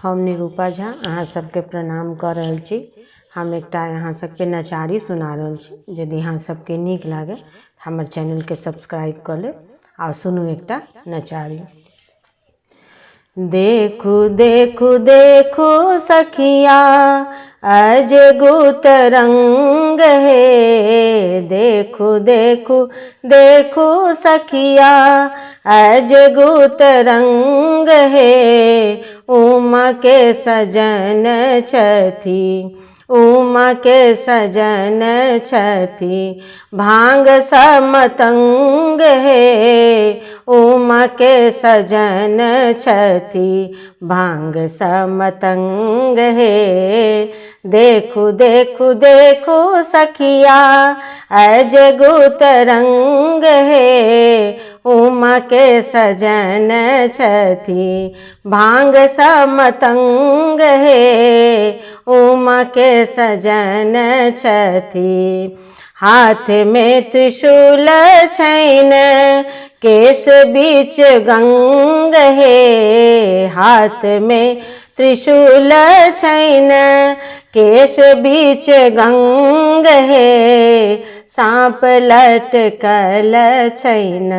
हम निरूपा झा अहाँ सबके प्रणाम कऽ रहल छी। हम एकटा अहाँ सबके नचारी सुना रहल छी। यदि अहाँ सबके नीक लागे हमर चैनल के सब्सक्राइब कर लेब आ सुनू एकटा नचारी। देखू देखू देखू सखिया अजगुत रंग है। देखू देखू देखू सखिया अजगुत रंग है। उमा के सजन छथि, उमा के सजन छथि, भांग समतंग है। उमा के सजन छथि, भांग समतंग है। देखू देखू देखू सखिया अजगुत रंग है। उमा के सजन छथि, भांग समतंग है। उमा के सजन छथि, हाथ में त्रिशूल छैन, केश बीच गंग है। हाथ में त्रिशूल छैन, केश बीच गंग है। सांप लटकल छैन,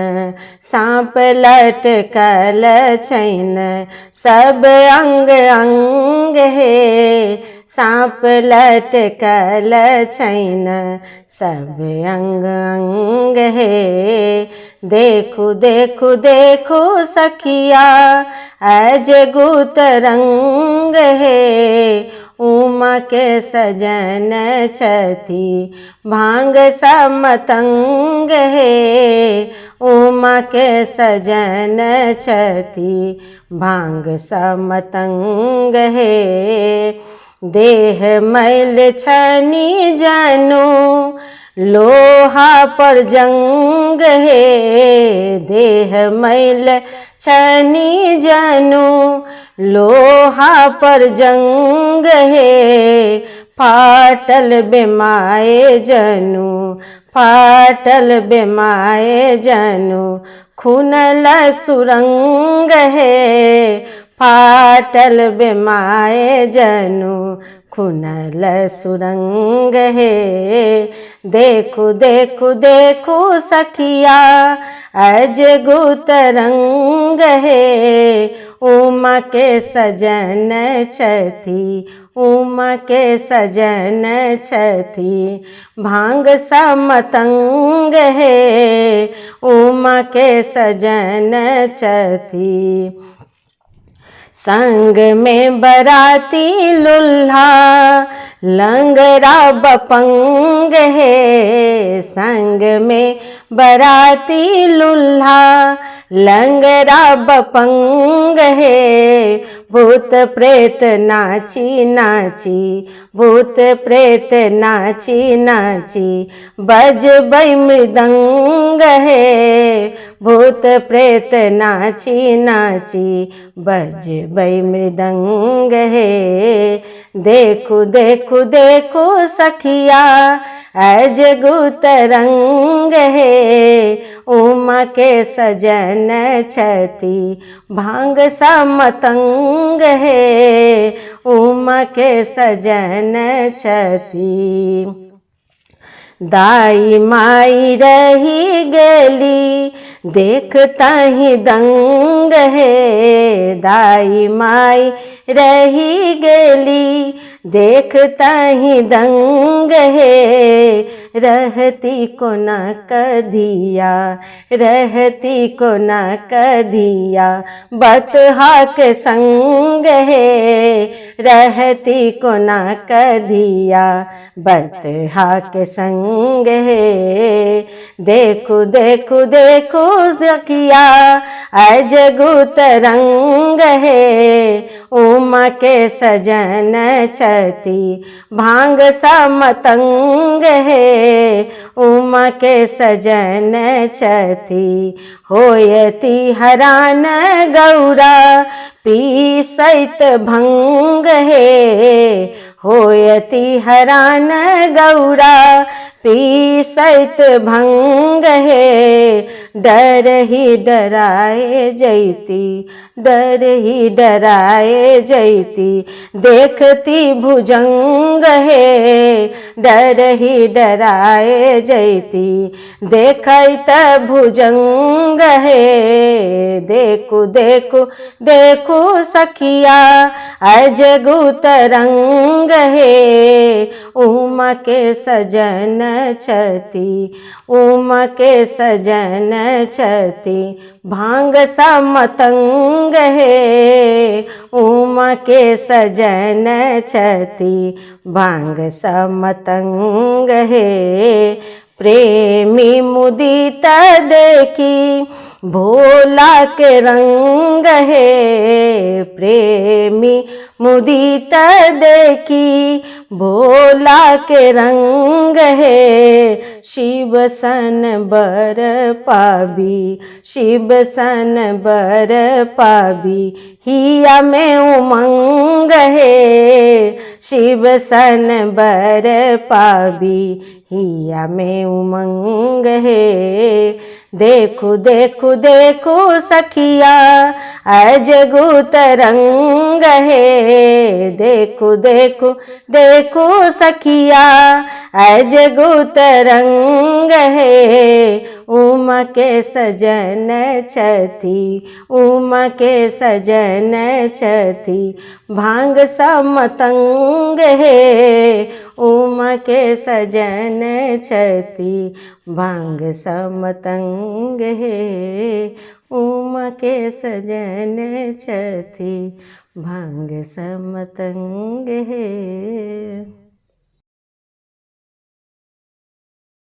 सांप लटकल छैन, सब अंग अंग है। सांप लटकल छैन, सब अंग अंग है। देखू देखू देखू सखिया अजगुत रंग है। उमा के सजन छथि, भांग समतंग है। उमा के सजन छथि, भांग समतंग है। देह मैल छनि जनु, लोहा पर जंग है। देह मैल छनि जनु, लोहा पर जंग है। फाटल बेमाए जनु, फाटल बेमाए जनु, खूनल सुरंग है। फाटल बेमाए जनु, खूनल सुरंग है। देखू देखू देखू सखिया अजगुत रंग है। उमा के सजन छथि, उमा के सजन छथि, भांग समतंग है। उमा के सजन छथि, संग में बराती लुल्हा, लंगरा बपंग है। संग में बराती लुल्हा, लंगरा बपंग है। भूत प्रेत नाची नाची, भूत प्रेत नाची नाची, बजबै मृदंग है। भूत प्रेत नाची नाची, बजबै मृदंग है। देखू देखू देखू सखिया अजगुत रंग है। उमा के सजन छथि, भांग समतंग है। उमा के सजन छथि, दाई माई रही गेली, देखताही दंग है। दाई माई रही गेली, देखताही दंग है। रहती को न कधिया, रहती को न कधिया, बतहा के संग है। रहती को न कधिया, बतहा के संग है। देखू देखू देखू सखिया अजगुत रंग है। उमा के सजन छथि, भांग समतंग है। उमा के सजन छथि, होयती हरान गौरा, पीसैत भंग है। होयती हरान गौरा, पीसैत भंग है। डर ही डराए जैती, डर ही डराए जैती, देखती भुजंग हे, डर ही डराए जैती, देखत भुजंग हे। देखू देखू देखू सखिया अजगु तरंग हे, उमा के सजन छती, उमा के सजन छती, भांग सा मतंग हे, उमा के सजन छती, भांग सा मतंग हे। प्रेमी मुदित देखी भोला के रंग हे, प्रेमी मुदित देखी भोला के रंग हे। शिव सन बर पाबी, शिव सन बर पाबी, हिया में उमंग हे, शिव सन बर पाबी, हिया में उमंग हे। देखू देखू देखू सखिया अजगु तरंग हे, देखू देखू देखू सखिया अजगु तरंग हे। उमा के सजन छती, उमा के सजन छती, भांग सा मतंग हे, उमा के सजन छती, भांग सा मतंग हे। उमा के सजन छती, भांग सा मतंग हे।